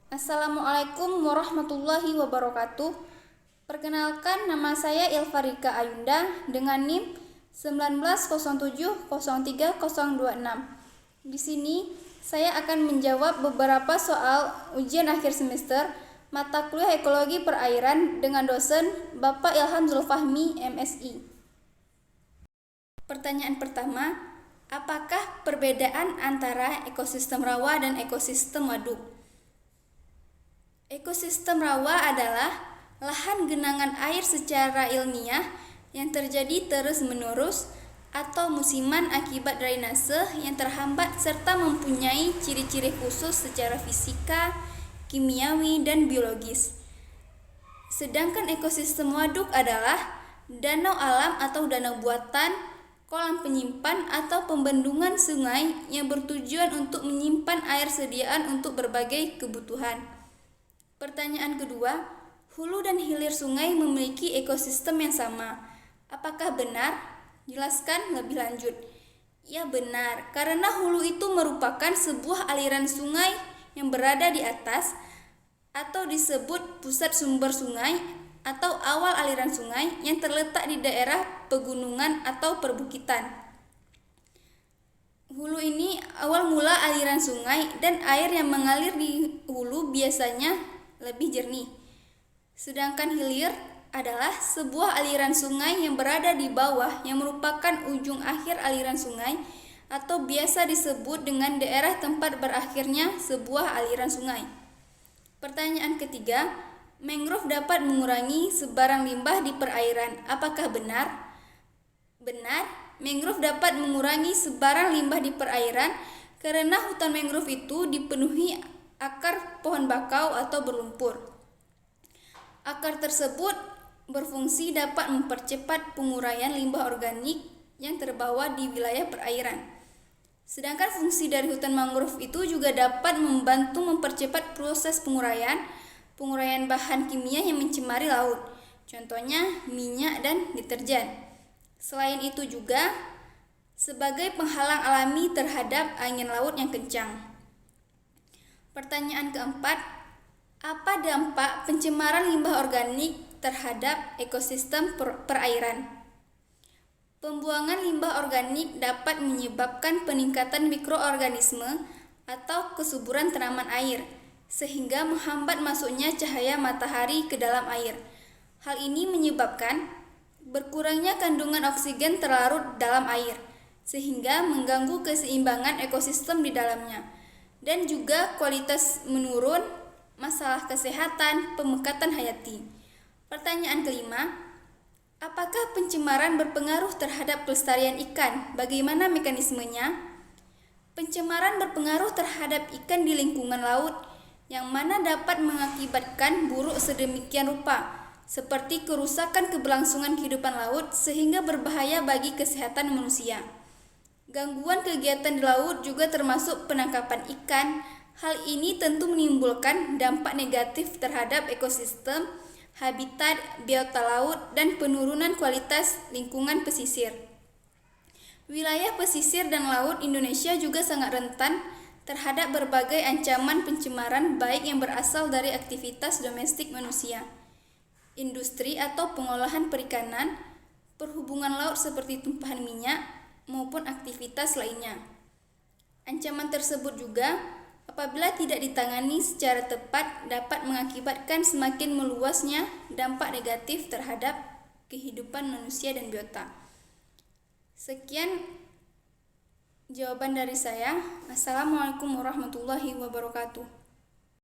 Assalamualaikum warahmatullahi wabarakatuh. Perkenalkan, nama saya Ilfarika Ayunda dengan NIM 1907030026. Di sini saya akan menjawab beberapa soal ujian akhir semester mata kuliah Ekologi Perairan dengan dosen Bapak Ilham Zulfahmi, MSI. Pertanyaan pertama, apakah perbedaan antara ekosistem rawa dan ekosistem waduk? Ekosistem rawa adalah lahan genangan air secara ilmiah yang terjadi terus-menerus atau musiman akibat drainase yang terhambat serta mempunyai ciri-ciri khusus secara fisika, kimiawi, dan biologis. Sedangkan ekosistem waduk adalah danau alam atau danau buatan, kolam penyimpan atau pembendungan sungai yang bertujuan untuk menyimpan air sediaan untuk berbagai kebutuhan. Pertanyaan kedua, hulu dan hilir sungai memiliki ekosistem yang sama. Apakah benar? Jelaskan lebih lanjut. Ya, benar, karena hulu itu merupakan sebuah aliran sungai yang berada di atas atau disebut pusat sumber sungai atau awal aliran sungai yang terletak di daerah pegunungan atau perbukitan. Hulu ini awal mula aliran sungai dan air yang mengalir di hulu biasanya lebih jernih. Sedangkan hilir adalah sebuah aliran sungai yang berada di bawah yang merupakan ujung akhir aliran sungai atau biasa disebut dengan daerah tempat berakhirnya sebuah aliran sungai. Pertanyaan ketiga, mangrove dapat mengurangi sebaran limbah di perairan. Apakah benar? Benar, mangrove dapat mengurangi sebaran limbah di perairan karena hutan mangrove itu dipenuhi akar pohon bakau atau berlumpur. Akar tersebut berfungsi dapat mempercepat penguraian limbah organik yang terbawa di wilayah perairan. Sedangkan fungsi dari hutan mangrove itu juga dapat membantu mempercepat proses penguraian bahan kimia yang mencemari laut, contohnya minyak dan deterjen. Selain itu juga sebagai penghalang alami terhadap angin laut yang kencang. Pertanyaan keempat, apa dampak pencemaran limbah organik terhadap ekosistem perairan? Pembuangan limbah organik dapat menyebabkan peningkatan mikroorganisme atau kesuburan tanaman air, sehingga menghambat masuknya cahaya matahari ke dalam air. Hal ini menyebabkan berkurangnya kandungan oksigen terlarut dalam air, sehingga mengganggu keseimbangan ekosistem di dalamnya. Dan juga kualitas menurun, masalah kesehatan, pemekatan hayati. Pertanyaan kelima, apakah pencemaran berpengaruh terhadap pelestarian ikan? Bagaimana mekanismenya? Pencemaran berpengaruh terhadap ikan di lingkungan laut, yang mana dapat mengakibatkan buruk sedemikian rupa, seperti kerusakan keberlangsungan kehidupan laut sehingga berbahaya bagi kesehatan manusia. Gangguan kegiatan di laut juga termasuk penangkapan ikan. Hal ini tentu menimbulkan dampak negatif terhadap ekosistem, habitat, biota laut, dan penurunan kualitas lingkungan pesisir. Wilayah pesisir dan laut Indonesia juga sangat rentan terhadap berbagai ancaman pencemaran baik yang berasal dari aktivitas domestik manusia, industri atau pengolahan perikanan, perhubungan laut seperti tumpahan minyak, maupun aktivitas lainnya. Ancaman tersebut juga apabila tidak ditangani secara tepat dapat mengakibatkan semakin meluasnya dampak negatif terhadap kehidupan manusia dan biota. Sekian jawaban dari saya. Assalamualaikum warahmatullahi wabarakatuh.